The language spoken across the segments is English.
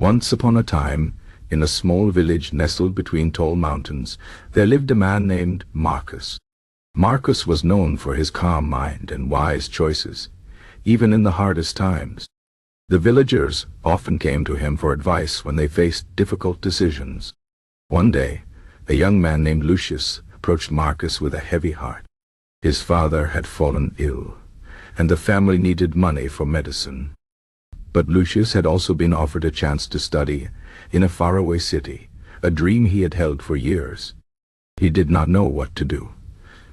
Once upon a time, in a small village nestled between tall mountains, there lived a man named Marcus. Marcus was known for his calm mind and wise choices, even in the hardest times. The villagers often came to him for advice when they faced difficult decisions. One day, a young man named Lucius approached Marcus with a heavy heart. His father had fallen ill, and the family needed money for medicine. But Lucius had also been offered a chance to study in a faraway city, a dream he had held for years. He did not know what to do: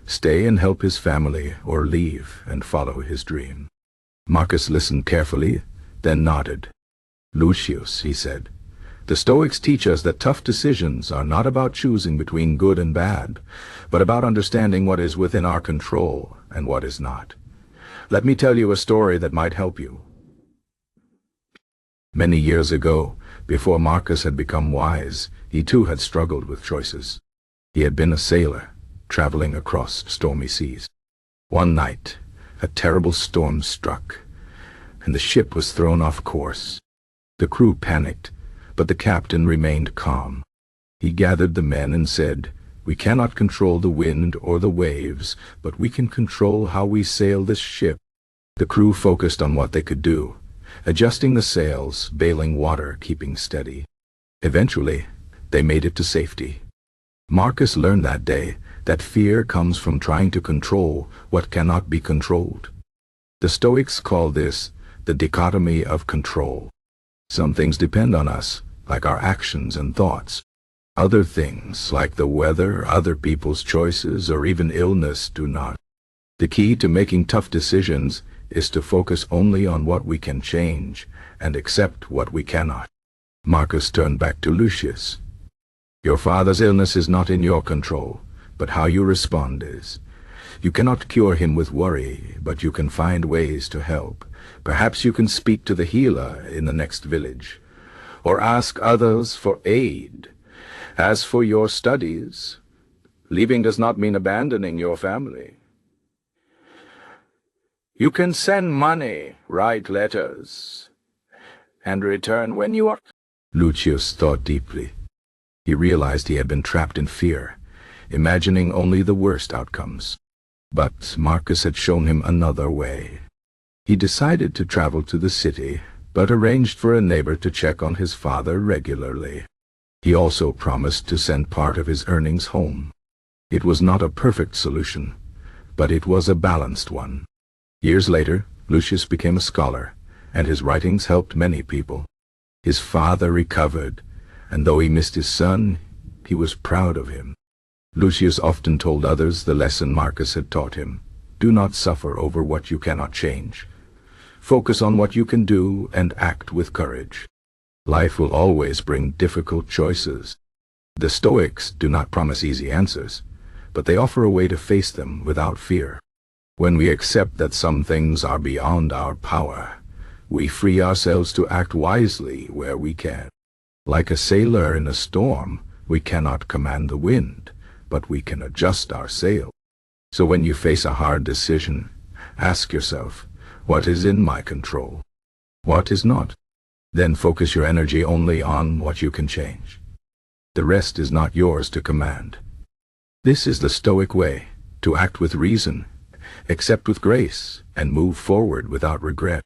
stay and help his family, or leave and follow his dream. Marcus listened carefully, then nodded. "Lucius," he said, "the Stoics teach us that tough decisions are not about choosing between good and bad, but about understanding what is within our control and what is not. Let me tell you a story that might help you." Many years ago, before Marcus had become wise, he too had struggled with choices. He had been a sailor, traveling across stormy seas. One night, a terrible storm struck, and the ship was thrown off course. The crew panicked, but the captain remained calm. He gathered the men and said, "We cannot control the wind or the waves, but we can control how we sail this ship." The crew focused on what they could do, adjusting the sails, bailing water, keeping steady. Eventually, they made it to safety. Marcus learned that day that fear comes from trying to control what cannot be controlled. The Stoics call this the dichotomy of control. Some things depend on us, like our actions and thoughts. Other things, like the weather, other people's choices, or even illness, do not. The key to making tough decisions is to focus only on what we can change and accept what we cannot. Marcus turned back to Lucius. "Your father's illness is not in your control, but how you respond is. You cannot cure him with worry, but you can find ways to help. Perhaps you can speak to the healer in the next village, or ask others for aid. As for your studies, leaving does not mean abandoning your family. You can send money, write letters, and return when you are—" Lucius thought deeply. He realized he had been trapped in fear, imagining only the worst outcomes. But Marcus had shown him another way. He decided to travel to the city, but arranged for a neighbor to check on his father regularly. He also promised to send part of his earnings home. It was not a perfect solution, but it was a balanced one. Years later, Lucius became a scholar, and his writings helped many people. His father recovered, and though he missed his son, he was proud of him. Lucius often told others the lesson Marcus had taught him: do not suffer over what you cannot change. Focus on what you can do and act with courage. Life will always bring difficult choices. The Stoics do not promise easy answers, but they offer a way to face them without fear. When we accept that some things are beyond our power, we free ourselves to act wisely where we can. Like a sailor in a storm, we cannot command the wind, but we can adjust our sail. So when you face a hard decision, ask yourself, what is in my control? What is not? Then focus your energy only on what you can change. The rest is not yours to command. This is the Stoic way: to act with reason, accept with grace, and move forward without regret.